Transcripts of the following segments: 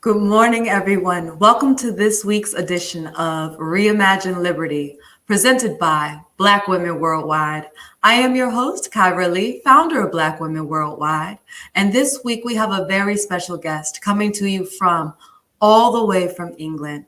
Good morning, everyone. Welcome to this week's edition of ReImagine Liberty, presented by Blvck Womxn Worldwide. I am your host, Kyra Lee, founder of Blvck Womxn Worldwide. And this week we have a very special guest coming to you from all the way from England.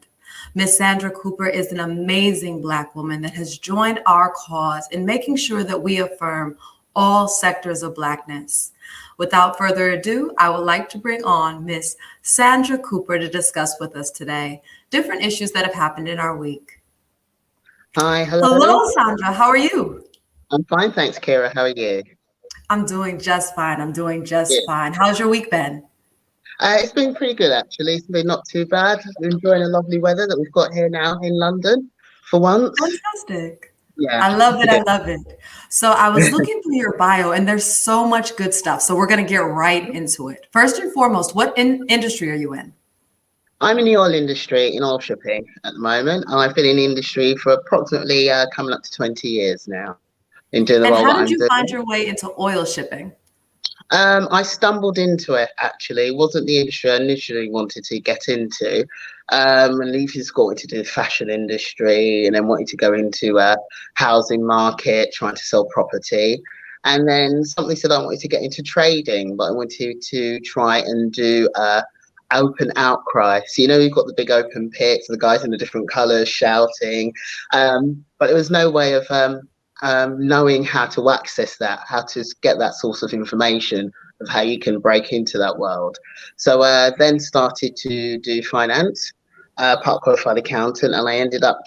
Miss Sandra Cooper is an amazing Black woman that has joined our cause in making sure that we affirm all sectors of Blackness. Without further ado, I would like to bring on Miss Sandra Cooper to discuss with us today different issues that have happened in our week. Hi, hello. Hello, Sandra. How are you? I'm fine, thanks, Kira. How are you? I'm doing just fine. Fine. How's your week been? It's been pretty good, actually. It's been not too bad. We're enjoying the lovely weather that we've got here now in London for once. Fantastic. Yeah. I love it. I love it. So I was looking through your bio and there's so much good stuff. So we're going to get right into it. First and foremost, what industry are you in? I'm in the oil industry, in oil shipping at the moment. And I've been in the industry for approximately coming up to 20 years now. In doing the role how did you find your way into oil shipping? I stumbled into it, actually. It wasn't the industry I initially wanted to get into. And leaving school, wanted to do the fashion industry and then wanted to go into a housing market, trying to sell property. And then somebody said I wanted to get into trading, but I wanted to try and do open outcry. So, you've got the big open pits, the guys in the different colours shouting. But there was no way of knowing how to access that, how to get that source of information of how you can break into that world. So then started to do finance, part qualified accountant, and I ended up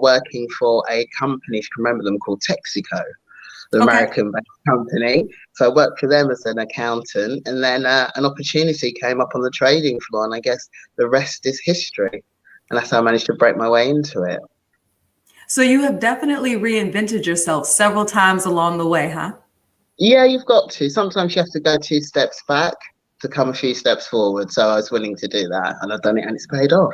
working for a company, if you can remember them, called Texaco, the American-based company. So I worked for them as an accountant, and then an opportunity came up on the trading floor, and I guess the rest is history. And that's how I managed to break my way into it. So you have definitely reinvented yourself several times along the way, huh? Yeah, you've got to. Sometimes you have to go 2 steps back to come a few steps forward. So I was willing to do that, and I've done it, and it's paid off.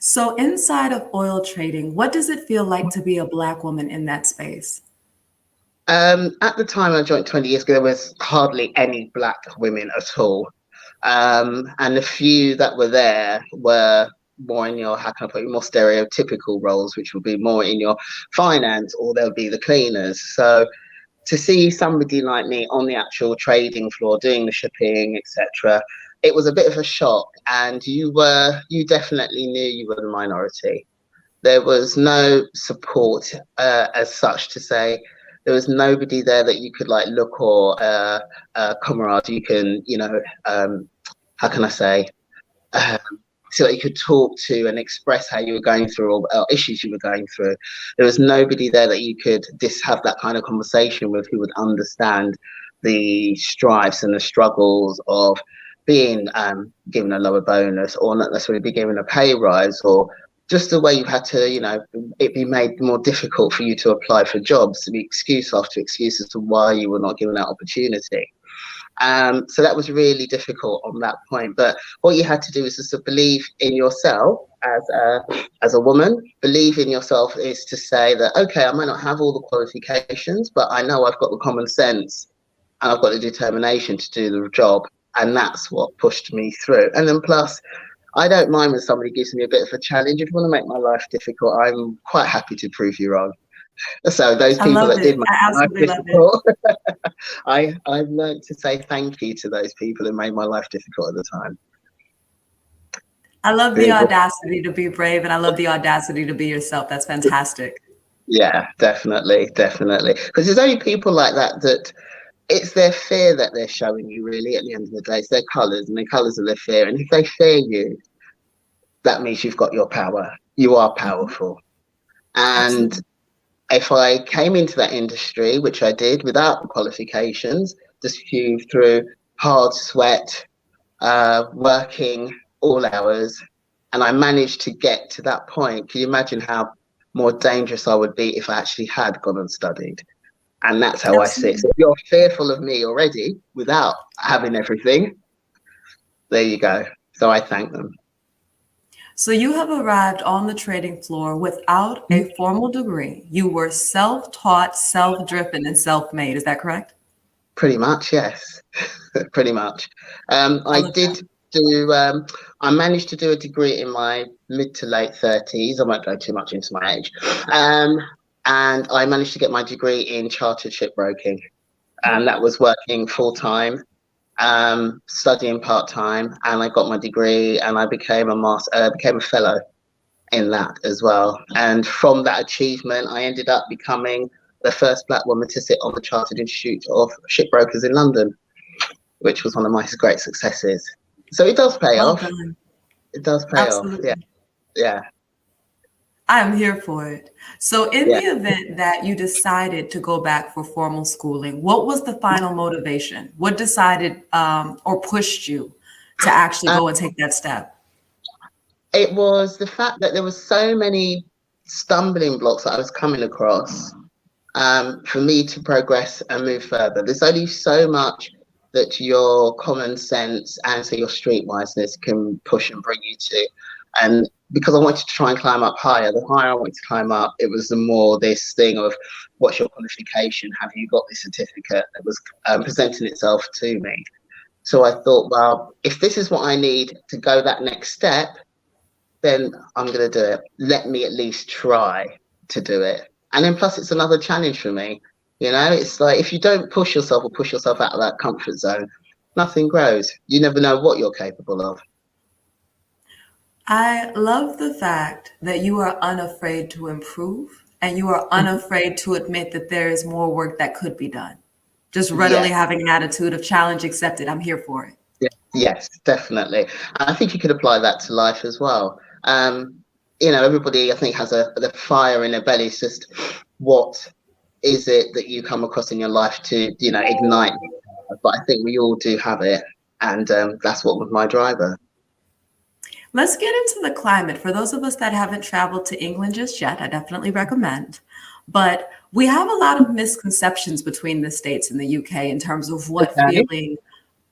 So inside of oil trading, what does it feel like to be a Black woman in that space? At the time I joined 20 years ago, there was hardly any Black women at all. And the few that were there were more in your, how can I put it, more stereotypical roles, which would be more in your finance, or there'll be the cleaners. So to see somebody like me on the actual trading floor doing the shipping, etc., it was a bit of a shock. And you definitely knew you were the minority. There was no support as such to say. There was nobody there that you could look, or comrade you can, how can I say, so that you could talk to and express how you were going through, or issues you were going through. There was nobody there that you could have that kind of conversation with, who would understand the strifes and the struggles of being given a lower bonus, or not necessarily be given a pay rise, or just the way you had to, it be made more difficult for you to apply for jobs, to be excuse after excuse as to why you were not given that opportunity. So that was really difficult on that point. But what you had to do is just to believe in yourself as a woman. Believe in yourself is to say that, okay, I might not have all the qualifications, but I know I've got the common sense and I've got the determination to do the job. And that's what pushed me through. And then plus, I don't mind when somebody gives me a bit of a challenge. If you want to make my life difficult, I'm quite happy to prove you wrong. So those people that did make my life difficult, I've learned to say thank you to those people who made my life difficult at the time. I love the audacity to be brave, and I love the audacity to be yourself. That's fantastic. Yeah, definitely. Because there's only people like that it's their fear that they're showing you, really, at the end of the day. It's their colours, and the colours are their fear. And if they fear you, that means you've got your power. You are powerful. And absolutely. If I came into that industry, which I did without the qualifications, just through hard sweat, working all hours, and I managed to get to that point, can you imagine how more dangerous I would be if I actually had gone and studied? And that's how absolutely. I see it. So if you're fearful of me already without having everything, there you go. So I thank them. So you have arrived on the trading floor without a formal degree. You were self-taught, self-driven, and self-made. Is that correct? Pretty much, yes. Pretty much. I did do. I managed to do a degree in my mid to late 30s. I won't go too much into my age. And I managed to get my degree in chartered shipbroking, and that was working full time, studying part time, and I got my degree, and I became became a fellow in that as well. And from that achievement, I ended up becoming the first Black woman to sit on the Chartered Institute of Shipbrokers in London, which was one of my great successes. So it does pay Well off. done. It does pay off. Yeah. Absolutely. Yeah. I am here for it. So in Yeah. the event that you decided to go back for formal schooling, what was the final motivation? What decided or pushed you to actually go and take that step? It was the fact that there was so many stumbling blocks that I was coming across for me to progress and move further. There's only so much that your common sense and so your streetwiseness can push and bring you to. And because I wanted to try and climb up higher, the higher I wanted to climb up, it was the more this thing of what's your qualification? Have you got this certificate that was presenting itself to me? So I thought, well, if this is what I need to go that next step, then I'm going to do it. Let me at least try to do it. And then plus it's another challenge for me. You know, it's like if you don't push yourself or push yourself out of that comfort zone, nothing grows. You never know what you're capable of. I love the fact that you are unafraid to improve and you are unafraid to admit that there is more work that could be done. Just readily Yeah. having an attitude of challenge accepted. I'm here for it. Yes, definitely. And I think you could apply that to life as well. You know, everybody I think has the fire in their belly. It's just what is it that you come across in your life to, you know, ignite? But I think we all do have it, and that's what was my driver. Let's get into the climate. For those of us that haven't traveled to England just yet, I definitely recommend. But we have a lot of misconceptions between the States and the UK in terms of what Okay. feeling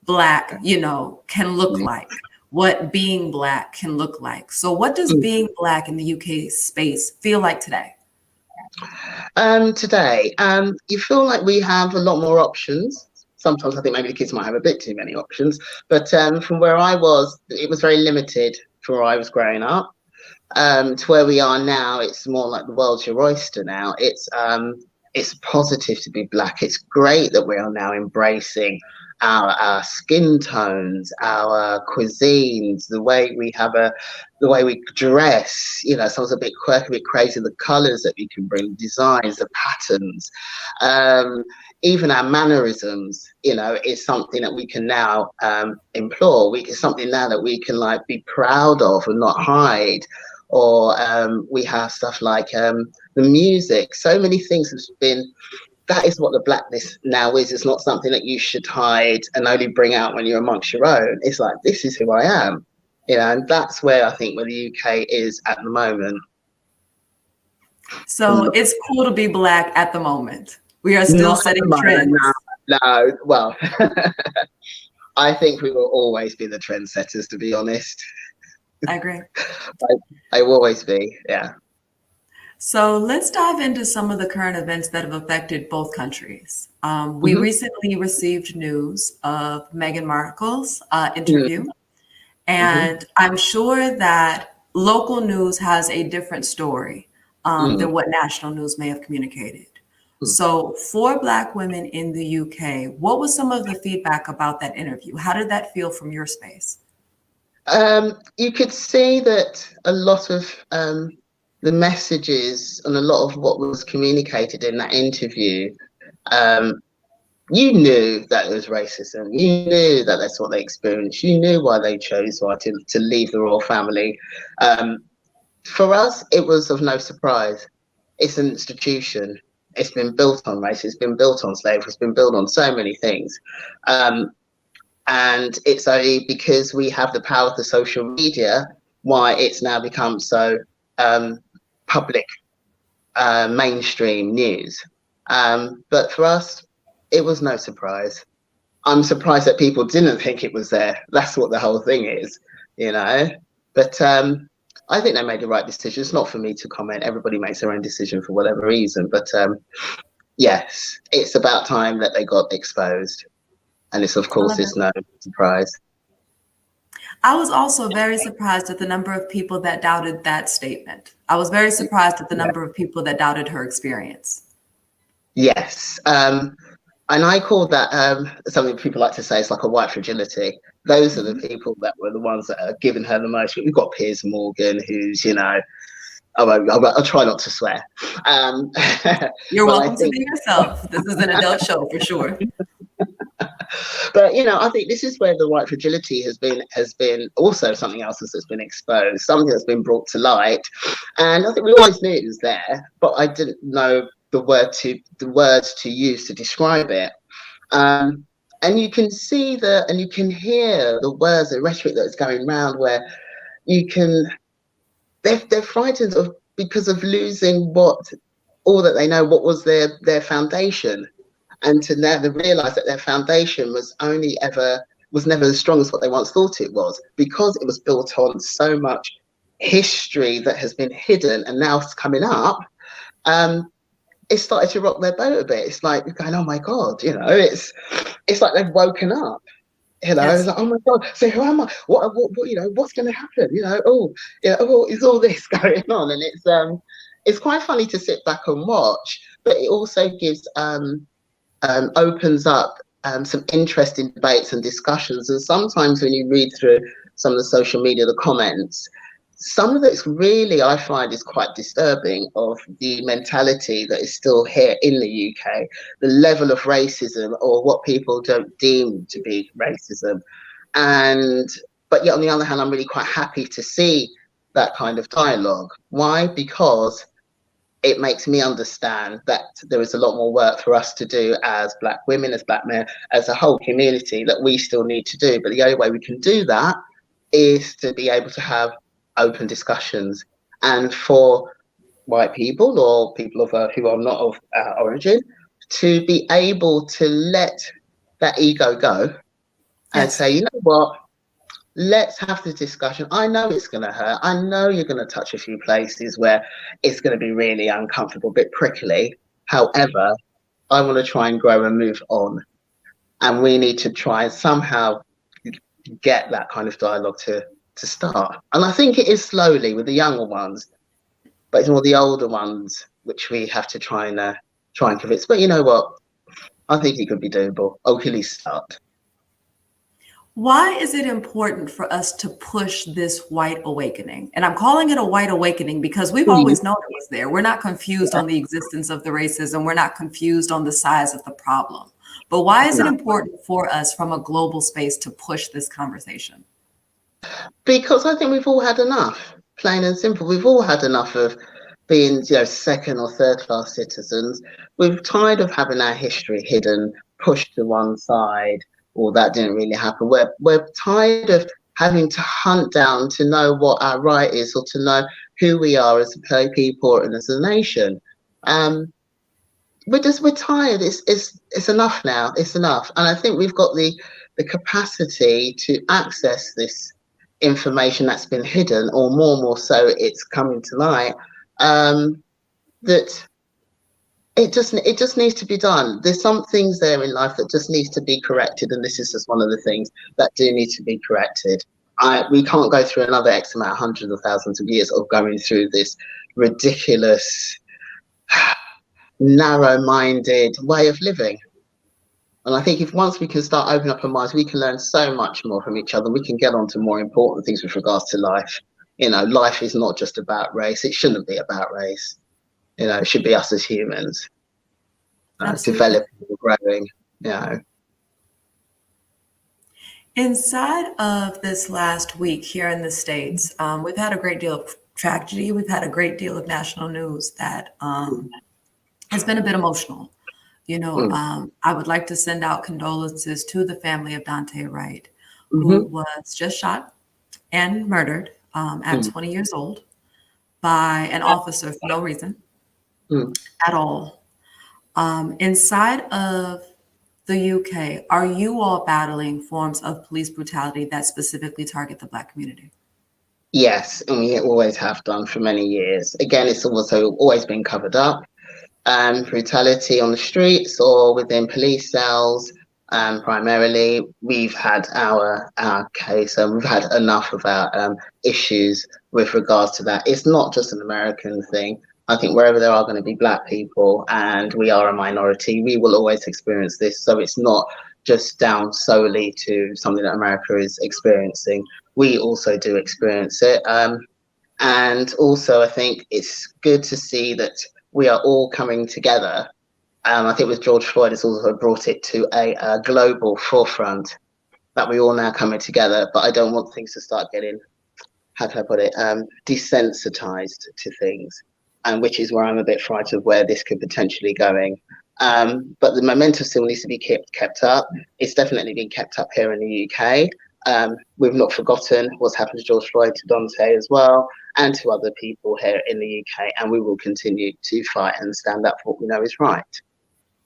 Black, you know, can look like, what being Black can look like. So what does being Black in the UK space feel like today? Today, you feel like we have a lot more options. Sometimes I think maybe the kids might have a bit too many options, but from where I was, it was very limited from where I was growing up. To where we are now, it's more like the world's your oyster now. It's positive to be Black. It's great that we are now embracing our skin tones, our cuisines, the way we dress. You know, someone's a bit quirky, a bit crazy. The colours that we can bring, designs, the patterns, even our mannerisms. You know, is something that we can now implore. It's something now that we can like be proud of and not hide. Or we have stuff like the music. So many things have been. That is what the Blackness now is. It's not something that you should hide and only bring out when you're amongst your own. It's like, this is who I am. You know, and that's where I think where the UK is at the moment. So it's cool to be Black at the moment. We are still setting trends. No, well, I think we will always be the trendsetters, to be honest. I agree. I will always be, yeah. So let's dive into some of the current events that have affected both countries. We recently received news of Meghan Markle's interview, and I'm sure that local news has a different story than what national news may have communicated. So for Black women in the UK, what was some of the feedback about that interview? How did that feel from your space? You could see that a lot of the messages and a lot of what was communicated in that interview, you knew that it was racism. You knew that that's what they experienced. You knew why they chose to leave the royal family. For us, it was of no surprise. It's an institution. It's been built on race. It's been built on slavery. It's been built on so many things. And it's only because we have the power of the social media why it's now become so public, mainstream news. But for us, it was no surprise. I'm surprised that people didn't think it was there. That's what the whole thing is, you know. But I think they made the right decision. It's not for me to comment. Everybody makes their own decision for whatever reason. But yes, it's about time that they got exposed. And it's, of course, it's no surprise. I was also very surprised at the number of people that doubted that statement. I was very surprised at the number of people that doubted her experience. Yes. And I call that something people like to say it's like a white fragility. Those are the people that were the ones that are giving her the most. We've got Piers Morgan, who's, you know, I'll try not to swear. You're but I welcome to think, be yourself. This is an adult show for sure. but you know, I think this is where the white fragility has been also something else that's been exposed, something that's been brought to light. And I think we always knew it was there, but I didn't know the words to use to describe it. And you can see and you can hear the words, the rhetoric that's going around, where you can they're frightened of because of losing all that they know, what was their foundation, and to now they realize that their foundation was never as strong as what they once thought it was, because it was built on so much history that has been hidden and now it's coming up. It started to rock their boat a bit. It's like going, oh my God, you know, it's like they've woken up. You know, Yes. it's like, oh my God, so who am I? What you know, what's going to happen? You know, is all this going on? And it's quite funny to sit back and watch, but it also gives opens up some interesting debates and discussions. And sometimes when you read through some of the social media, the comments, some of it's really, I find, is quite disturbing, of the mentality that is still here in the UK, the level of racism, or what people don't deem to be racism. But yet on the other hand, I'm really quite happy to see that kind of dialogue. Why? Because it makes me understand that there is a lot more work for us to do as Black women, as Black men, as a whole community, that we still need to do. But the only way we can do that is to be able to have open discussions, and for white people or people who are not of origin to be able to let that ego go and say, you know what, let's have the discussion. I know it's going to hurt. I know you're going to touch a few places where it's going to be really uncomfortable, a bit prickly. However, I want to try and grow and move on. And we need to try and somehow get that kind of dialogue to start. And I think it is slowly with the younger ones, but it's more the older ones which we have to try and convince. But you know what? I think it could be doable. Or at least start. Why is it important for us to push this white awakening? And I'm calling it a white awakening because we've always known it was there. We're not confused on the existence of the racism. We're not confused on the size of the problem. But why is it important for us from a global space to push this conversation? Because I think we've all had enough, plain and simple. We've all had enough of being, you know, second or third class citizens. We're tired of having our history hidden, pushed to one side, or that didn't really happen. We're tired of having to hunt down to know what our right is, or to know who we are as a people and as a nation. We're tired. It's enough now. It's enough. And I think we've got the capacity to access this information that's been hidden, or more so it's coming to light, that it just needs to be done. There's some things there in life that just needs to be corrected, and this is just one of the things that do need to be corrected. We can't go through another X amount, hundreds of thousands of years of going through this ridiculous, narrow-minded way of living. And I think if once we can start opening up our minds, we can learn so much more from each other. We can get on to more important things with regards to life. You know, life is not just about race. It shouldn't be about race. You know, it should be us as humans, developing, growing, you know. Inside of this last week here in the States, we've had a great deal of tragedy. We've had a great deal of national news that has been a bit emotional. You know, I would like to send out condolences to the family of Dante Wright, who was just shot and murdered at 20 years old by an officer for no reason at all. Inside of the UK, are you all battling forms of police brutality that specifically target the Black community? Yes, and we always have done for many years. Again, it's also always been covered up. Brutality on the streets or within police cells. Primarily, we've had our case, and we've had enough of our issues with regards to that. It's not just an American thing. I think wherever there are going to be Black people, and we are a minority, we will always experience this. So it's not just down solely to something that America is experiencing. We also do experience it. And also, I think it's good to see that we are all coming together. I think with George Floyd, it's also brought it to a global forefront that we all now coming together. But I don't want things to start getting, how can I put it, desensitized to things, and which is where I'm a bit frightened of where this could potentially going. But the momentum still needs to be kept up. It's definitely been kept up here in the UK. We've not forgotten what's happened to George Floyd, to Dante as well, and to other people here in the UK. And we will continue to fight and stand up for what we know is right,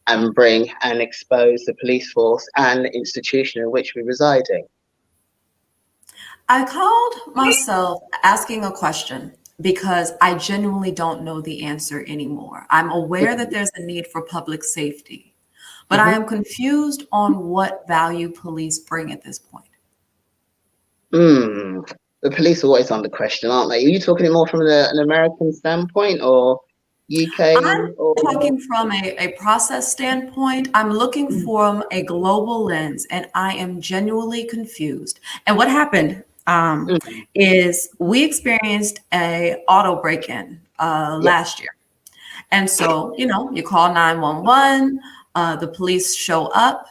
and bring and expose the police force and the institution in which we're residing. I called myself asking a question because I genuinely don't know the answer anymore. I'm aware that there's a need for public safety, but I am confused on what value police bring at this point. The police are always under question, aren't they? Are you talking more from an American standpoint or UK? I'm talking from a process standpoint. I'm looking from a global lens, and I am genuinely confused. And what happened is we experienced a auto break-in last year. And so, you call 911, the police show up,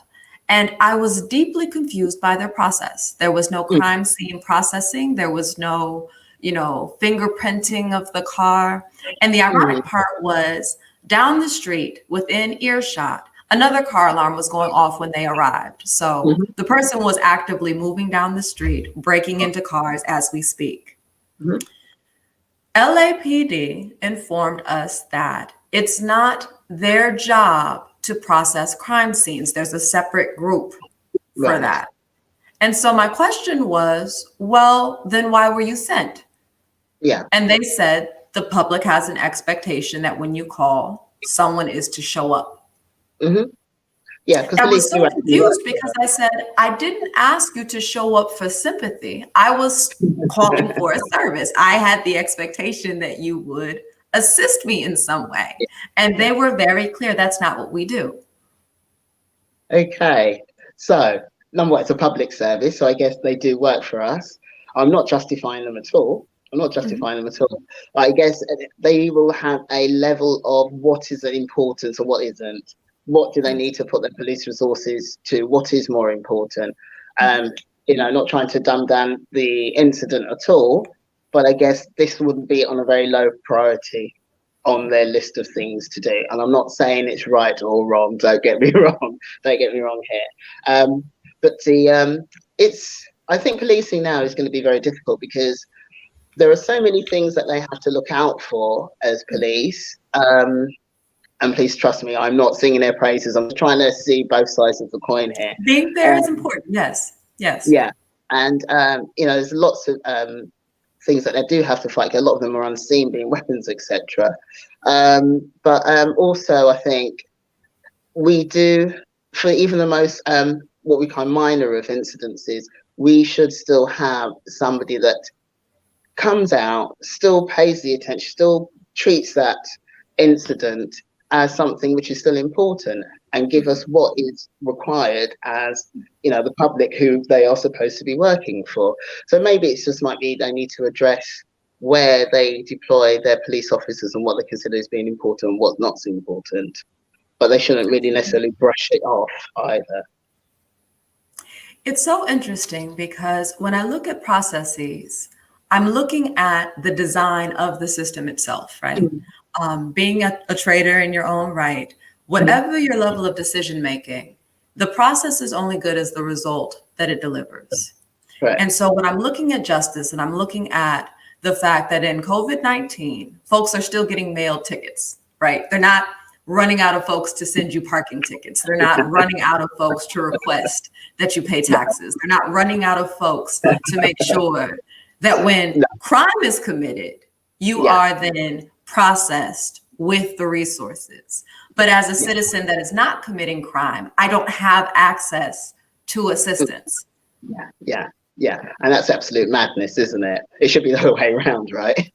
and I was deeply confused by their process. There was no crime scene processing. There was no, fingerprinting of the car. And the ironic part was down the street within earshot, another car alarm was going off when they arrived. So the person was actively moving down the street, breaking into cars as we speak. LAPD informed us that it's not their job to process crime scenes. There's a separate group for that. And so my question was, well, then why were you sent? Yeah. And they said the public has an expectation that when you call, someone is to show up. Yeah, I was so confused because I said, I didn't ask you to show up for sympathy. I was calling for a service. I had the expectation that you would assist me in some way. And they were very clear, that's not what we do. Okay, so number one, it's a public service, so I guess they do work for us. I'm not justifying them at all. I guess they will have a level of what is important and what isn't. What do they need to put their police resources to? What is more important? Not trying to dumb down the incident at all, but I guess this would be on a very low priority on their list of things to do. And I'm not saying it's right or wrong. Don't get me wrong. Here. But I think policing now is going to be very difficult because there are so many things that they have to look out for as police. And please trust me, I'm not singing their praises. I'm trying to see both sides of the coin here. Being fair is important. Yes. Yeah. And, there's lots of things that they do have to fight. A lot of them are unseen, being weapons, etc. But also, I think we do, for even the most, what we call minor of incidences, we should still have somebody that comes out, still pays the attention, still treats that incident as something which is still important, and give us what is required as the public who they are supposed to be working for. So maybe it's just might be they need to address where they deploy their police officers and what they consider as being important and what's not so important, but they shouldn't really necessarily brush it off either. It's so interesting because when I look at processes, I'm looking at the design of the system itself, right? Being a trader in your own right, whatever your level of decision making, the process is only good as the result that it delivers. Right. And so when I'm looking at justice and I'm looking at the fact that in COVID-19, folks are still getting mailed tickets, right? They're not running out of folks to send you parking tickets. They're not running out of folks to request that you pay taxes. They're not running out of folks to make sure that when crime is committed, you are then processed with the resources. But as a citizen that is not committing crime, I don't have access to assistance. Yeah. And that's absolute madness, isn't it? It should be the other way around, right?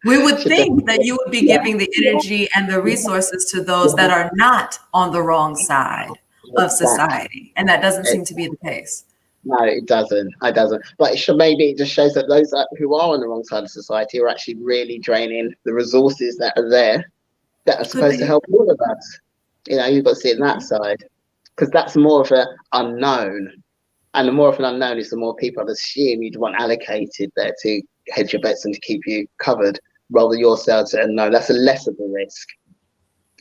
We would think that you would be giving the energy and the resources to those that are not on the wrong side of society. And that doesn't seem to be the case. No, it doesn't. It doesn't. But maybe it just shows that those who are on the wrong side of society are actually really draining the resources that are there that are supposed to help all of us. You've got to see it on that side, because that's more of an unknown. And the more of an unknown is the more people I'd assume you'd want allocated there to hedge your bets and to keep you covered, rather yourselves. And no, that's a less of a risk.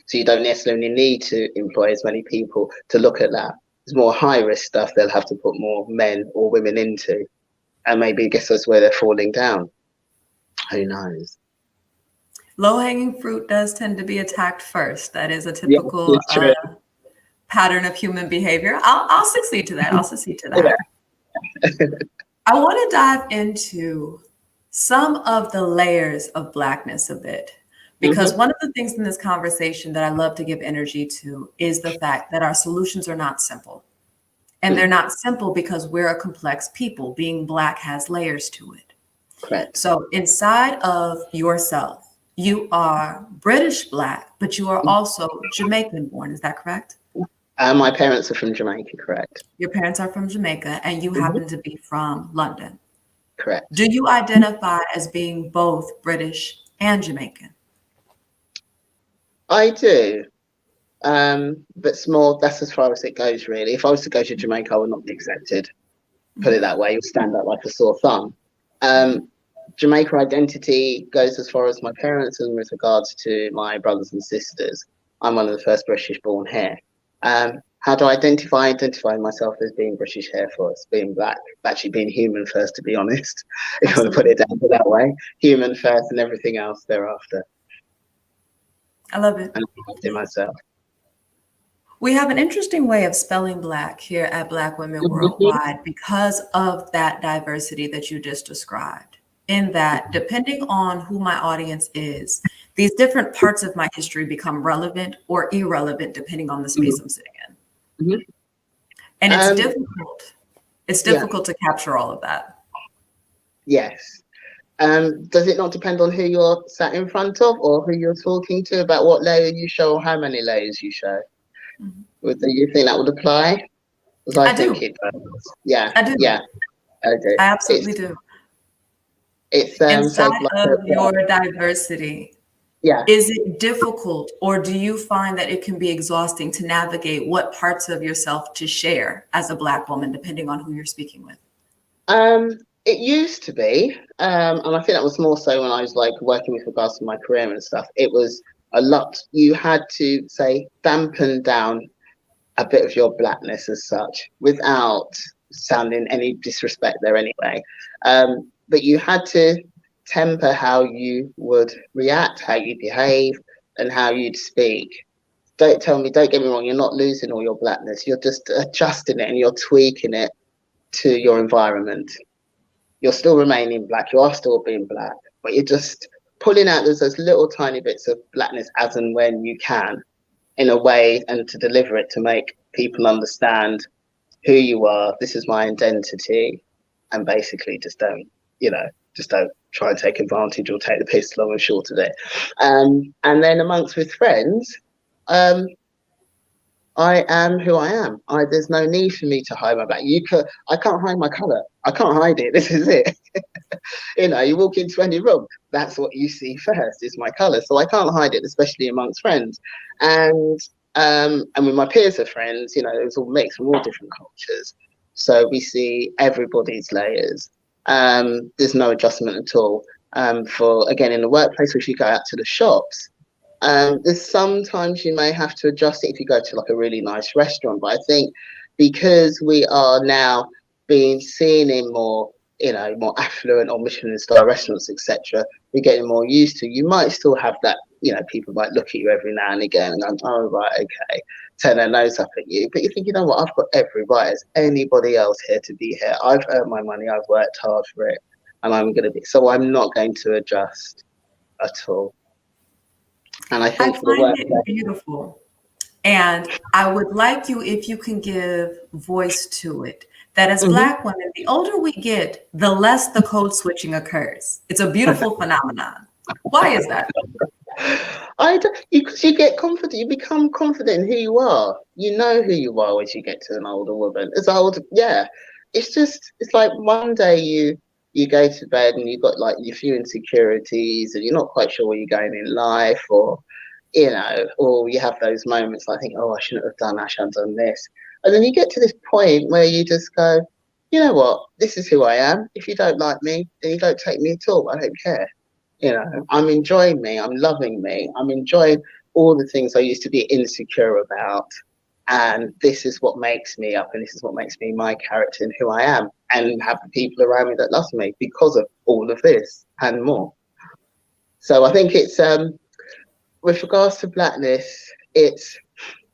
So you don't necessarily need to employ as many people to look at that. There's more high risk stuff they'll have to put more men or women into. And maybe I guess that's where they're falling down. Who knows? Low-hanging fruit does tend to be attacked first. That is a typical pattern of human behavior. I'll succeed to that. Yeah. I want to dive into some of the layers of Blackness a bit, because one of the things in this conversation that I love to give energy to is the fact that our solutions are not simple. And they're not simple because we're a complex people. Being Black has layers to it. Correct. So inside of yourself, you are British Black, but you are also Jamaican born. Is that correct? My parents are from Jamaica, correct. Your parents are from Jamaica, and you happen to be from London. Correct. Do you identify as being both British and Jamaican? I do. But small, that's as far as it goes, really. If I was to go to Jamaica, I would not be accepted. Put it that way, you'll stand up like a sore thumb. Jamaica identity goes as far as my parents, and with regards to my brothers and sisters, I'm one of the first British born here. How do I identify? Identify myself as being British here first, being Black, actually being human first, to be honest. If you want to put it down that way, human first and everything else thereafter. I love it. And in myself. We have an interesting way of spelling Black here at Black Women Worldwide because of that diversity that you just described. In that, depending on who my audience is, these different parts of my history become relevant or irrelevant depending on the space I'm sitting in. And it's difficult. It's difficult to capture all of that. Yes. Does it not depend on who you're sat in front of or who you're talking to about what layer you show or how many layers you show? Do you think that would apply? Because I think it does. Yeah. I do. Yeah. I do. I absolutely do. It's inside of your diversity. Yeah. Is it difficult, or do you find that it can be exhausting to navigate what parts of yourself to share as a Black woman, depending on who you're speaking with? It used to be, and I think that was more so when I was like working with regards to my career and stuff. It was a lot. You had to say dampen down a bit of your Blackness as such, without sounding any disrespect there anyway. But you had to temper how you would react, how you behave, and how you'd speak. Don't get me wrong, you're not losing all your Blackness. You're just adjusting it and you're tweaking it to your environment. You're still remaining Black. You are still being Black, but you're just pulling out those little tiny bits of Blackness as and when you can, in a way, and to deliver it to make people understand who you are. This is my identity, and basically just don't try and take advantage or take the piss long and short of it. And then amongst with friends, I am who I am. There's no need for me to hide my Black. I can't hide my colour. I can't hide it. This is it. You walk into any room, that's what you see first is my colour. So I can't hide it, especially amongst friends. And with my peers of friends, it's all mixed from all different cultures. So we see everybody's layers. There's no adjustment at all. Again, in the workplace, if you go out to the shops, there's sometimes you may have to adjust it if you go to like a really nice restaurant. But I think because we are now being seen in more affluent or Michelin-star restaurants, etc., we're getting more used to. You might still have that, people might look at you every now and again and go, oh, right, okay, turn their nose up at you. But you think, what, I've got every right as anybody else here to be here. I've earned my money, I've worked hard for it, and I'm not going to adjust at all. And I I think for the find workplace, it beautiful. And I would like you, if you can give voice to it, that as Mhm. Black women, the older we get, the less the code switching occurs. It's a beautiful phenomenon. Why is that? because you get confident, you become confident in who you are. You know who you are as you get to an older woman. As old, yeah. It's like one day you go to bed and you've got like your few insecurities and you're not quite sure where you're going in life, or or you have those moments like think, oh, I shouldn't have done that, I shouldn't have done this. And then you get to this point where you just go, you know what, this is who I am. If you don't like me, then you don't take me at all. I don't care. I'm enjoying me, I'm loving me, I'm enjoying all the things I used to be insecure about. And this is what makes me up, and this is what makes me my character and who I am, and have the people around me that love me because of all of this and more. So I think it's with regards to blackness, it's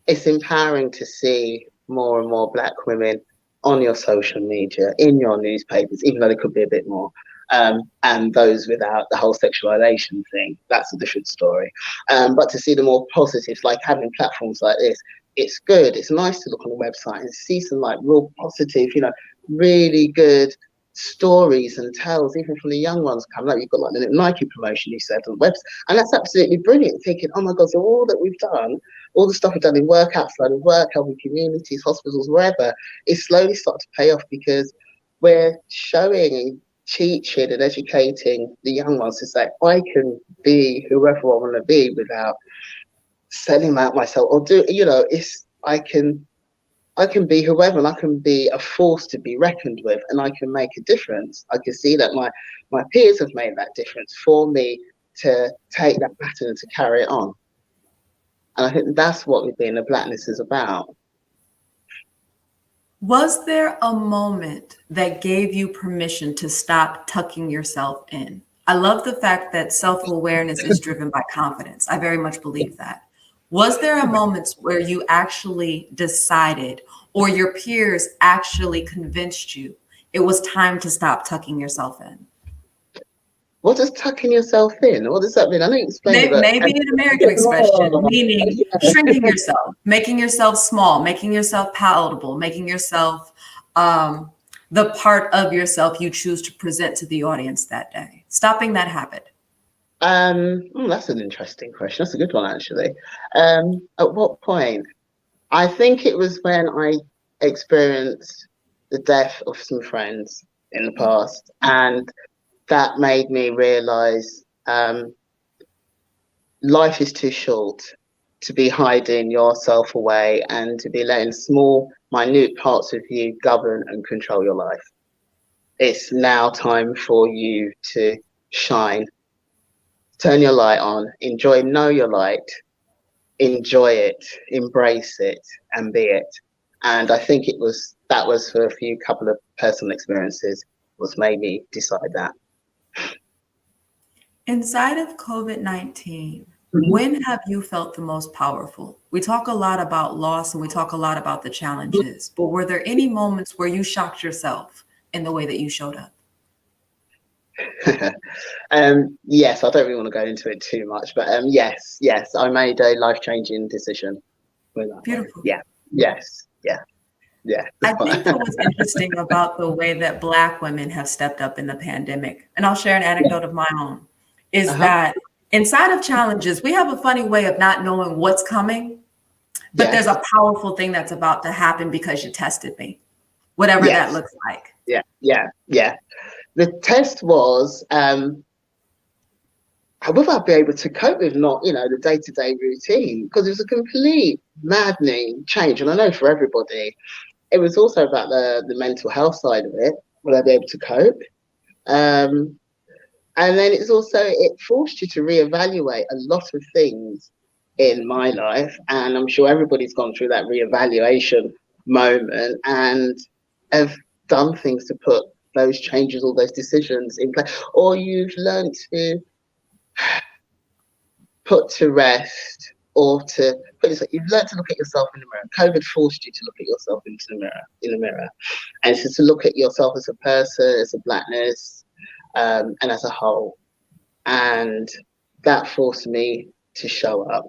empowering to see more and more Black women on your social media, in your newspapers, even though there could be a bit more. And those without the whole sexualization thing, that's a different story. But to see the more positives, like having platforms like this, it's good. It's nice to look on the website and see some like real positive, really good stories and tales, even from the young ones coming up. You've got like the Nike promotion you said on the website, and that's absolutely brilliant. Thinking, oh my God, so all that we've done, all the stuff we've done in work, outside of work, helping communities, hospitals, wherever, is slowly starting to pay off because we're showing, teaching, and educating the young ones to say, I can be whoever I want to be without selling out myself or I can be whoever, and I can be a force to be reckoned with, and I can make a difference. I can see that my peers have made that difference for me to take that pattern and to carry it on. And I think that's what being a blackness is about. Was there a moment that gave you permission to stop tucking yourself in? I love the fact that self-awareness is driven by confidence. I very much believe that. Was there a moment where you actually decided, or your peers actually convinced you it was time to stop tucking yourself in? What does tucking yourself in? What does that mean? I know you explained it, but Maybe an American expression, meaning shrinking yourself, making yourself small, making yourself palatable, making yourself the part of yourself you choose to present to the audience that day. Stopping that habit. That's an interesting question. That's a good one, actually. At what point? I think it was when I experienced the death of some friends in the past, and that made me realize life is too short to be hiding yourself away and to be letting small, minute parts of you govern and control your life. It's now time for you to shine, turn your light on, know your light, enjoy it, embrace it, and be it. And I think that was for a few couple of personal experiences was made me decide that. Inside of COVID-19, Mm-hmm. when have you felt the most powerful? We talk a lot about loss and we talk a lot about the challenges, but were there any moments where you shocked yourself in the way that you showed up? Yes, I don't really want to go into it too much, but yes, I made a life-changing decision with that one. Beautiful. Yeah, yes, yeah. I think that what's interesting about the way that Black women have stepped up in the pandemic, and I'll share an anecdote of my own, is Uh-huh. that inside of challenges, we have a funny way of not knowing what's coming, but there's Yes, a powerful thing that's about to happen because you tested me, whatever that yes, looks like. yeah. The test was will I be able to cope with not, the day-to-day routine, because it was a complete maddening change. And I know for everybody, it was also about the mental health side of it. Will I be able to cope? Um, and then it forced you to reevaluate a lot of things in my life. And I'm sure everybody's gone through that reevaluation moment and have done things to put those changes, all those decisions in place, or you've learned to put to rest, or to put this, you've learned to look at yourself in the mirror. COVID forced you to look at yourself in the mirror, and so to look at yourself as a person, as a blackness, and as a whole. And that forced me to show up.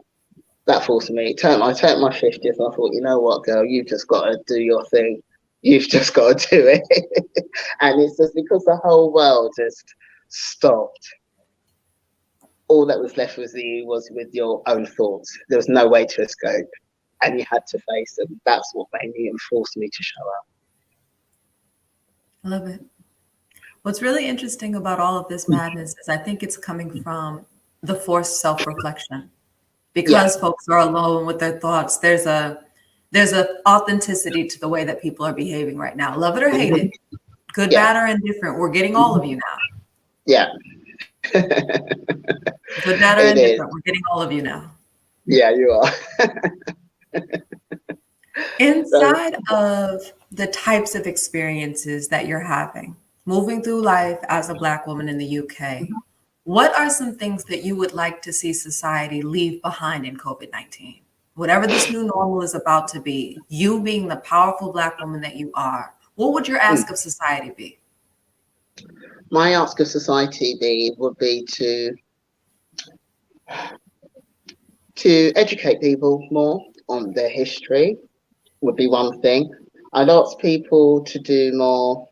That forced me. I turned my 50th and I thought, you know what, girl, you've just got to do your thing. You've just got to do it. And it's just because the whole world just stopped. All that was left was with your own thoughts. There was no way to escape, and you had to face them. That's what made me and forced me to show up. I love it. What's really interesting about all of this madness is I think it's coming from the forced self-reflection. Because folks are alone with their thoughts, there's a authenticity to the way that people are behaving right now. Love it or hate it, good, bad, or indifferent. We're getting all of you now. Yeah. Good, bad, or indifferent. We're getting all of you now. Yeah, you are. Inside of the types of experiences that you're having, moving through life as a Black woman in the UK, what are some things that you would like to see society leave behind in COVID-19? Whatever this new normal is about to be, you being the powerful Black woman that you are, what would your ask of society be? My ask of society would be to educate people more on their history, would be one thing. I'd ask people to do more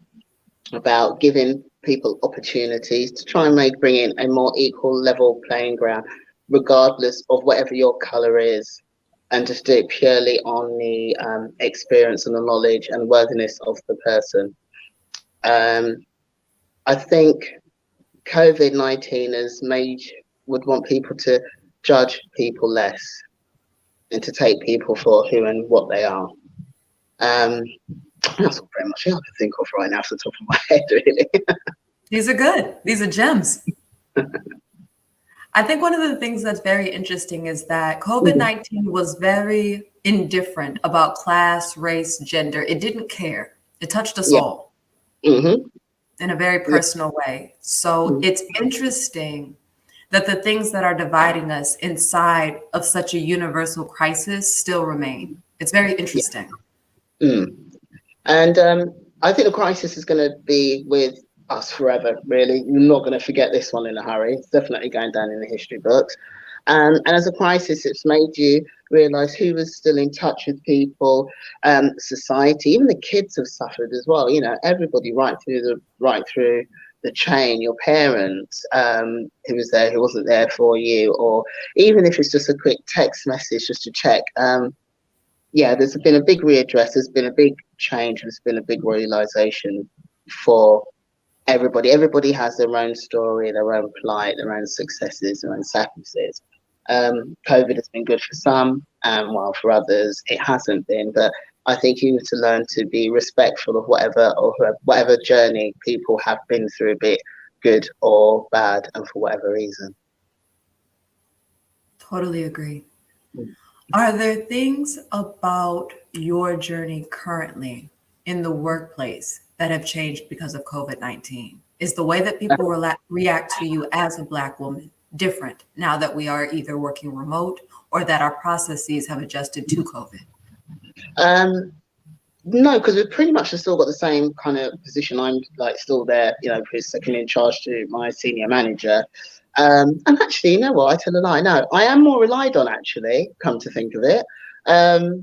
about giving people opportunities to try and bring in a more equal level playing ground, regardless of whatever your colour is, and just do it purely on the experience and the knowledge and worthiness of the person. I think COVID-19 would want people to judge people less and to take people for who and what they are. That's all very much I can think of right now off the top of my head, really. These are good. These are gems. I think one of the things that's very interesting is that COVID-19 was very indifferent about class, race, gender. It didn't care. It touched us all in a very personal way. So it's interesting that the things that are dividing us inside of such a universal crisis still remain. It's very interesting. And I think the crisis is going to be with us forever, really. You're not going to forget this one in a hurry. It's definitely going down in the history books. And as a crisis, it's made you realise who was still in touch with people, society. Even the kids have suffered as well. You know, everybody right through the chain. Your parents, who was there, who wasn't there for you, or even if it's just a quick text message just to check. There's been a big readdress. There's been a big change. There's been a big realisation for everybody. Everybody has their own story, their own plight, their own successes, their own sadnesses. COVID has been good for some, while for others it hasn't been. But I think you need to learn to be respectful of whatever journey people have been through, be it good or bad, and for whatever reason. Totally agree. Are there things about your journey currently in the workplace that have changed because of COVID-19? Is the way that people react to you as a Black woman different now that we are either working remote or that our processes have adjusted to COVID? No, because we've pretty much still got the same kind of position. I'm still there, second in charge to my senior manager. And actually, you know what? I tell a lie. No, I am more relied on, actually, come to think of it. The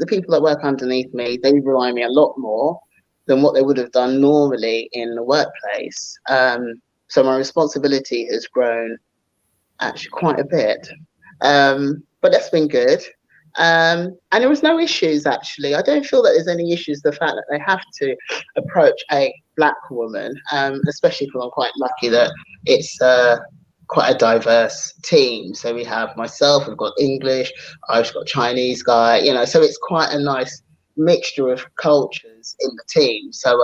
people that work underneath me, they rely on me a lot more than what they would have done normally in the workplace. So my responsibility has grown actually quite a bit. But that's been good. And there was no issues, actually. I don't feel that there's any issues, the fact that they have to approach a Black woman, especially because I'm quite lucky that it's quite a diverse team. So we have myself, we've got English, I've got Chinese guy, so it's quite a nice mixture of cultures in the team. So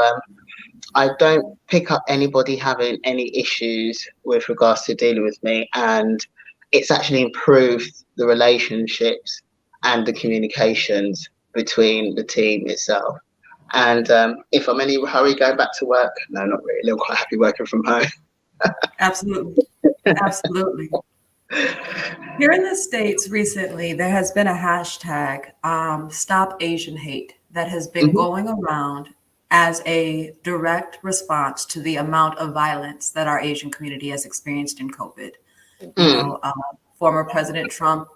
I don't pick up anybody having any issues with regards to dealing with me, and it's actually improved the relationships and the communications between the team itself. And if I'm in any hurry going back to work, no, not really. I'm quite happy working from home. Absolutely. Absolutely. Here in the States recently, there has been a hashtag, Stop Asian Hate, that has been going around as a direct response to the amount of violence that our Asian community has experienced in COVID. Former President Trump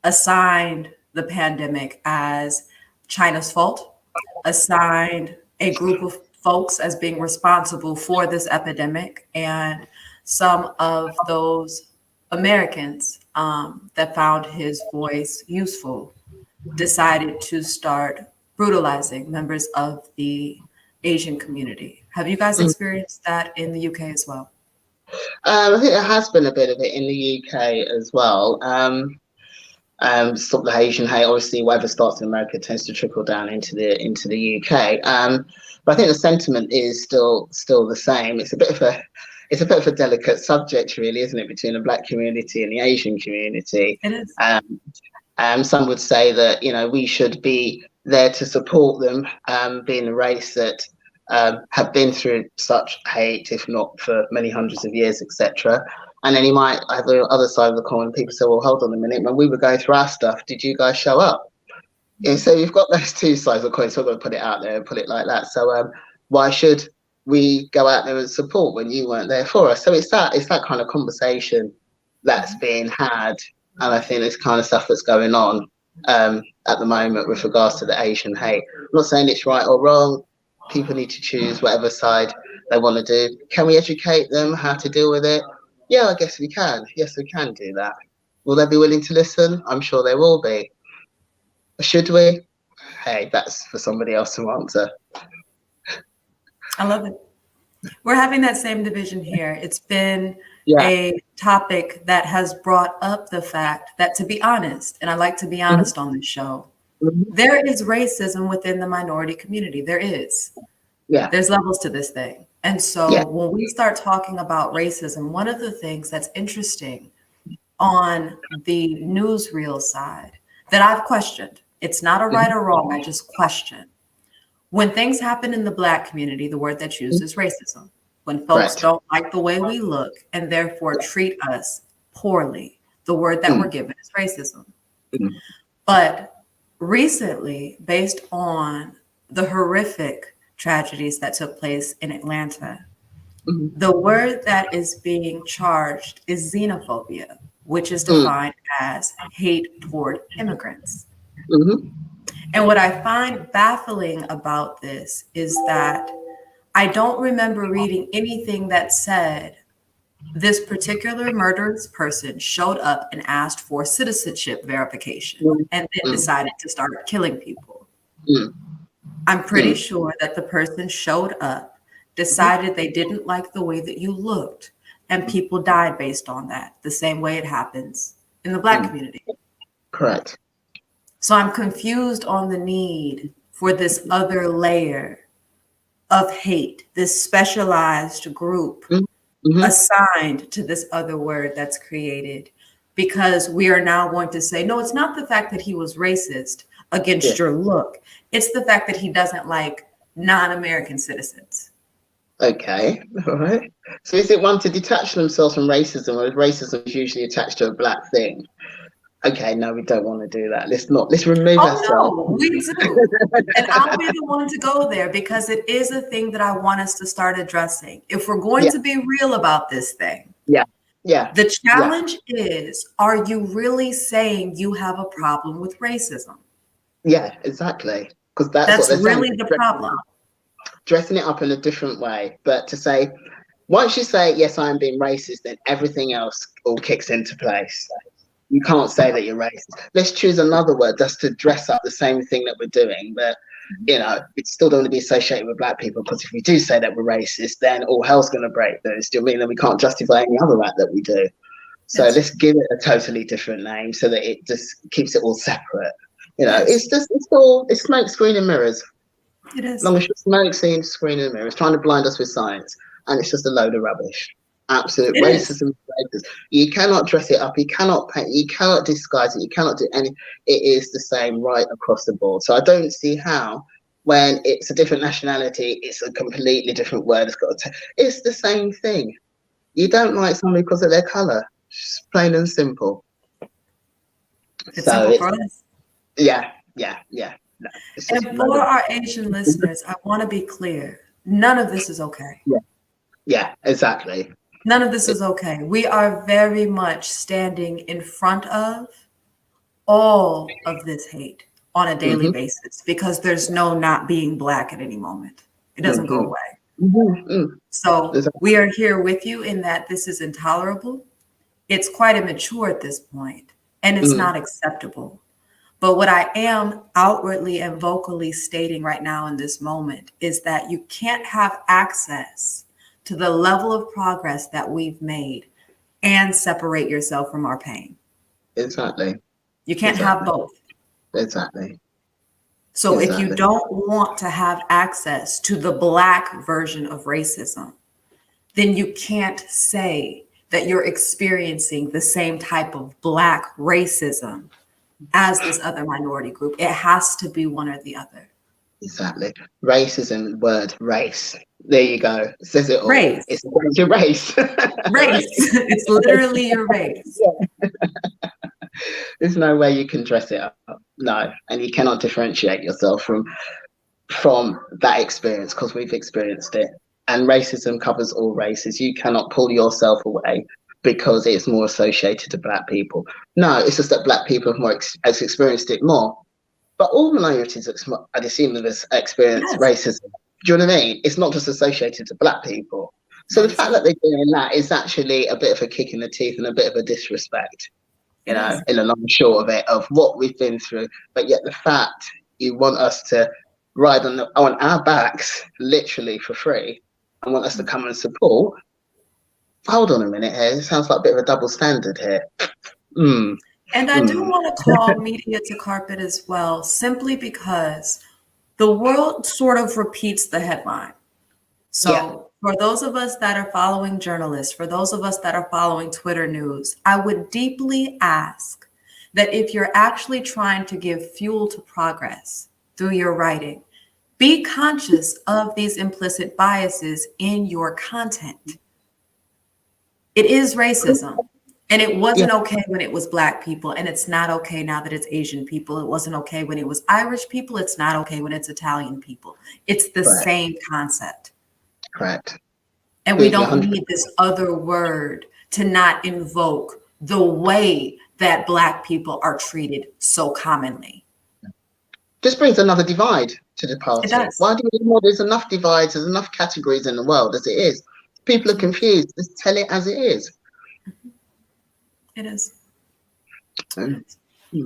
assigned the pandemic as China's fault, assigned a group of folks as being responsible for this epidemic, and some of those Americans that found his voice useful decided to start brutalizing members of the Asian community. Have you guys experienced that in the UK as well? I think there has been a bit of it in the UK as well. Stop the Asian hate. Obviously, whatever starts in America tends to trickle down into the UK. But I think the sentiment is still the same. It's a bit of a delicate subject, really, isn't it, between the Black community and the Asian community? It is. Some would say that we should be there to support them, being a race that have been through such hate, if not for many hundreds of years, etc. And then you might have the other side of the coin. People say, well, hold on a minute. When we were going through our stuff, did you guys show up? And so you've got those two sides of the coin. So we're going to put it out there and put it like that. So why should we go out there and support when you weren't there for us? So it's that kind of conversation that's being had. And I think it's kind of stuff that's going on at the moment with regards to the Asian hate. I'm not saying it's right or wrong. People need to choose whatever side they want to do. Can we educate them how to deal with it? Yeah, I guess we can. Yes, we can do that. Will they be willing to listen? I'm sure they will be. Should we? Hey, that's for somebody else to answer. I love it. We're having that same division here. It's been a topic that has brought up the fact that, to be honest, and I like to be honest on this show, there is racism within the minority community. There is. Yeah. There's levels to this thing. And so when we start talking about racism, one of the things that's interesting on the newsreel side that I've questioned, it's not a right or wrong, I just question. When things happen in the Black community, the word that's used is racism. When folks don't like the way we look and therefore treat us poorly, the word that we're given is racism. But recently, based on the horrific tragedies that took place in Atlanta, the word that is being charged is xenophobia, which is defined as hate toward immigrants. And what I find baffling about this is that I don't remember reading anything that said this particular murderous person showed up and asked for citizenship verification and then decided to start killing people. I'm pretty sure that the person showed up, decided they didn't like the way that you looked, and people died based on that, the same way it happens in the Black community. Correct. So I'm confused on the need for this other layer of hate, this specialized group assigned to this other word that's created, because we are now going to say, no, it's not the fact that he was racist against your look. It's the fact that he doesn't like non-American citizens. Okay, all right. So is it one to detach themselves from racism, or is racism usually attached to a Black thing? Okay, no, we don't want to do that. Let's remove ourselves. No, we do. And I'll be the one to go there because it is a thing that I want us to start addressing. If we're going to be real about this thing. The challenge is, are you really saying you have a problem with racism? Yeah, exactly. Because that's really the problem. Dressing it up in a different way, but to say, once you say, yes, I'm being racist, then everything else all kicks into place. You can't say that you're racist. Let's choose another word just to dress up the same thing that we're doing. But, we still don't want to be associated with Black people, because if we do say that we're racist, then all hell's going to break loose. Do you know what I mean? Then we can't justify any other act that we do. So let's give it a totally different name so that it just keeps it all separate. It's smoke, screen and mirrors. It is. As long as you're smoke, screen and mirrors, trying to blind us with science. And it's just a load of rubbish. Absolute racism. You cannot dress it up. You cannot paint. You cannot disguise it. You cannot do any. It is the same right across the board. So I don't see how, when it's a different nationality, it's a completely different word. It's the same thing. You don't like somebody because of their color. Just plain and simple. It's simple for us. Yeah. No, and for our Asian listeners, I want to be clear. None of this is okay. Yeah, exactly. None of this is okay. We are very much standing in front of all of this hate on a daily Mm-hmm. basis because there's no not being Black at any moment. It doesn't go Mm-hmm. away. Mm-hmm. So Exactly. we are here with you in that this is intolerable. It's quite immature at this point, and it's Mm. not acceptable. But what I am outwardly and vocally stating right now in this moment is that you can't have access to the level of progress that we've made and separate yourself from our pain. Exactly. You can't have Exactly. both. Exactly. So if you Exactly. don't want to have access to the Black version of racism, then you can't say that you're experiencing the same type of Black racism as this other minority group. It has to be one or the other. Exactly. Racism, word, race. There you go. It says it all. Race, It's about your race. race. It's literally your race. There's no way you can dress it up. No. And you cannot differentiate yourself from that experience because we've experienced it. And racism covers all races. You cannot pull yourself away because it's more associated to Black people. No, it's just that Black people have has experienced it more. But all minorities, I'd assume, have experienced Yes. racism. Do you know what I mean? It's not just associated to Black people. So Not the at fact that all. they're doing that is actually a bit of a kick in the teeth and a bit of a disrespect, It is. in the long and short of it, of what we've been through. But yet the fact you want us to ride on our backs, literally for free, and want us to come and support. Hold on a minute here. It sounds like a bit of a double standard here. Mm, And I do mm. want to call media to carpet as well, simply because the world sort of repeats the headline. Yeah. So, for those of us that are following journalists, for those of us that are following Twitter news, I would deeply ask that if you're actually trying to give fuel to progress through your writing, be conscious of these implicit biases in your content. It is racism. And it Yeah. wasn't okay when it was Black people, and it's not okay now that it's Asian people. It wasn't okay when it was Irish people. It's not okay when it's Italian people. It's the Correct. same concept. Correct. And we You're don't 100%. need this other word to not invoke the way that Black people are treated so commonly. This brings another divide to the It party. does. Why do we know there's enough divides, there's enough categories in the world as it is? People are confused. Just tell it as it is. It is. Mm.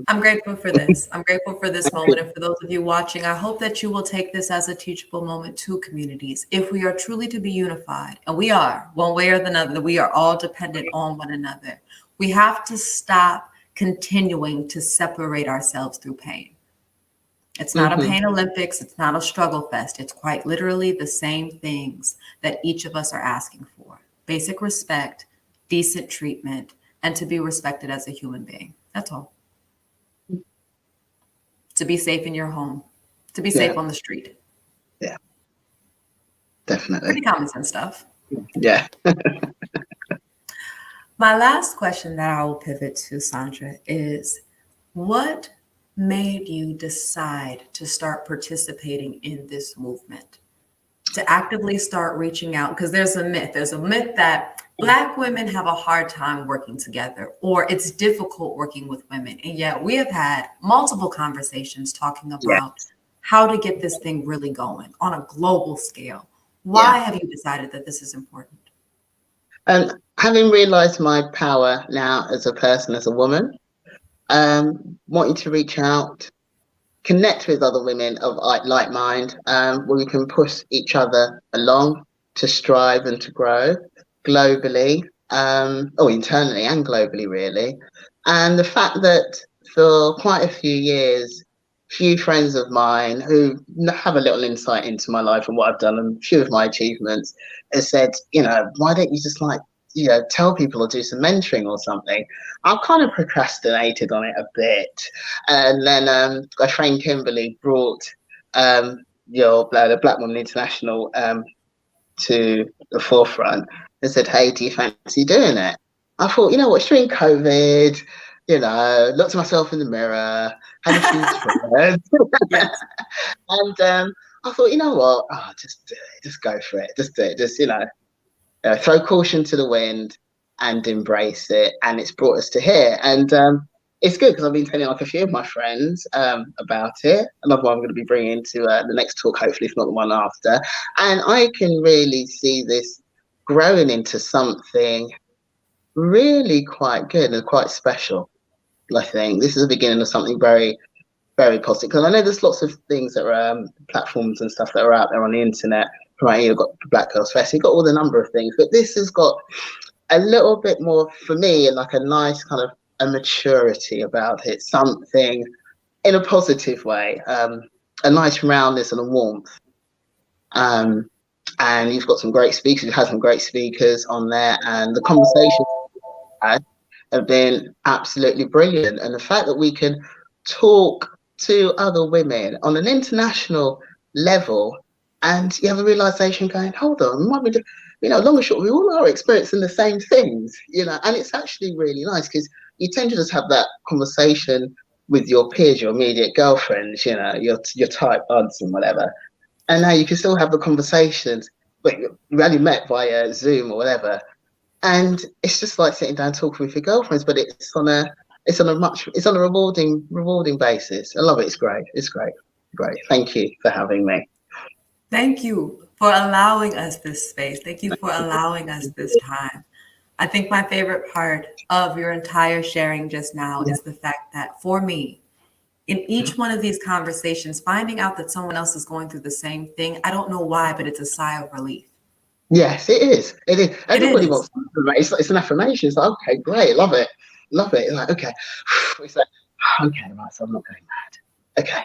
I'm grateful for this. I'm grateful for this moment. And for those of you watching, I hope that you will take this as a teachable moment to communities. If we are truly to be unified, and we are, one way or another, we are all dependent on one another. We have to stop continuing to separate ourselves through pain. It's not a pain Olympics. It's not a struggle fest. It's quite literally the same things that each of us are asking for: basic respect, decent treatment, and to be respected as a human being. That's all. To be safe in your home, to be safe on the street. Yeah, definitely. Pretty common sense stuff. Yeah. My last question that I will pivot to, Sandra, is what made you decide to start participating in this movement? To actively start reaching out? Because there's a myth. There's a myth that Black women have a hard time working together, or it's difficult working with women. And yet we have had multiple conversations talking Yeah. about how to get this thing really going on a global scale. Why have you decided that this is important? And having realized my power now as a person, as a woman, wanting to reach out, connect with other women of like mind, where we can push each other along to strive and to grow globally, or internally and globally, really. And the fact that for quite a few years, few friends of mine who have a little insight into my life and what I've done and a few of my achievements has said, why don't you just tell people or do some mentoring or something? I've kind of procrastinated on it a bit. And then my friend Kimberly brought the Blvck Womxn International to the forefront and said, hey, do you fancy doing it? I thought, it's during COVID, looked at myself in the mirror, had a few threads. Yes. And I thought, you know what? Oh, just do it. Just go for it. Just do it. throw caution to the wind and embrace it. And it's brought us to here. And it's good because I've been telling like a few of my friends about it. Another one I'm going to be bringing to the next talk, hopefully, if not the one after. And I can really see this growing into something really quite good and quite special. I think this is the beginning of something very, very positive. Because I know there's lots of things that are platforms and stuff that are out there on the internet. Right, you've got Black Girls Fest, you've got all the number of things, but this has got a little bit more, for me, like a nice kind of a maturity about it, something in a positive way, a nice roundness and a warmth. And you've got some great speakers, you've had some great speakers on there, and the conversations have been absolutely brilliant. And the fact that we can talk to other women on an international level, and you have a realization going, hold on, what we do? Long and short, we all are experiencing the same things, and it's actually really nice because you tend to just have that conversation with your peers, your immediate girlfriends, your type buds and whatever. And now you can still have the conversations, but you only met via Zoom or whatever. And it's just like sitting down talking with your girlfriends, but it's on a rewarding basis. I love it. It's great. It's great. Great. Thank you for having me. Thank you for allowing us this space. Thank you for allowing us this time. I think my favorite part of your entire sharing just now is the fact that for me, in each one of these conversations, finding out that someone else is going through the same thing, I don't know why, but it's a sigh of relief. Yes, it is. It is. Everybody wants it's an affirmation. It's like, okay, great, love it. Love it. It's like, okay. It's like, okay, right, so I'm not going mad. Okay.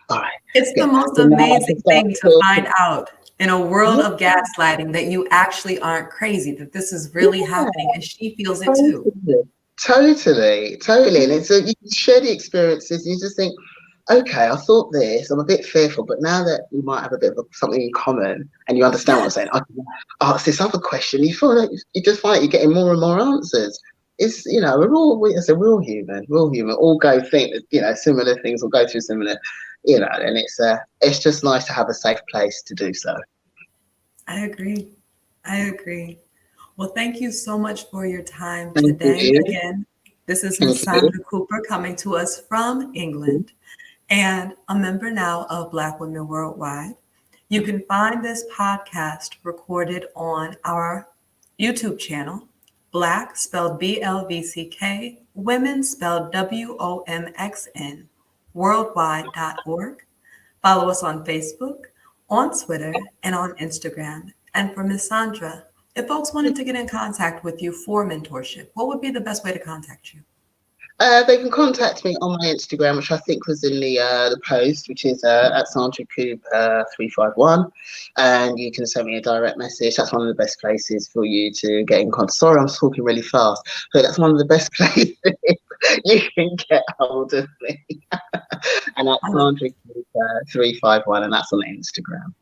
All right. It's the most amazing thing to find out in a world of gaslighting that you actually aren't crazy, that this is really happening, and she feels it too. Totally. And it's you share the experiences, and you just think, okay, I thought this, I'm a bit fearful, but now that we might have a bit of something in common and you understand what I'm saying, I can ask this other question, you feel like you just find you're getting more and more answers. It's, we're all human, all go think, similar things, or go through similar, and it's just nice to have a safe place to do so. I agree. Well, thank you so much for your time today. Again, this is Ms. Sandra Cooper coming to us from England, and a member now of Black Women Worldwide. You can find this podcast recorded on our YouTube channel, Black spelled BLVCK, Women spelled WOMXN, worldwide.org. Follow us on Facebook, on Twitter, and on Instagram. And for Ms. Sandra, if folks wanted to get in contact with you for mentorship, what would be the best way to contact you? They can contact me on my Instagram, which I think was in the post, which is at Sandra Coop 351, and you can send me a direct message. That's one of the best places for you to get in contact. Sorry, I'm talking really fast, but that's one of the best places you can get hold of me. And that's Sandra Coop 351, and that's on Instagram.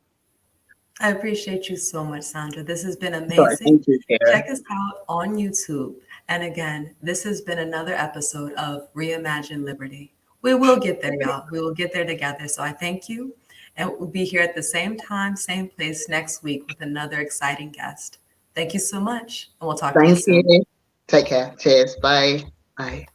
I appreciate you so much, Sandra. This has been amazing. Sorry, thank you, Kara. Check us out on YouTube. And again, this has been another episode of ReImagine Liberty. We will get there, y'all. We will get there together. So I thank you. And we'll be here at the same time, same place next week with another exciting guest. Thank you so much. And we'll talk to you soon. Thank you. Take care. Cheers. Bye. Bye.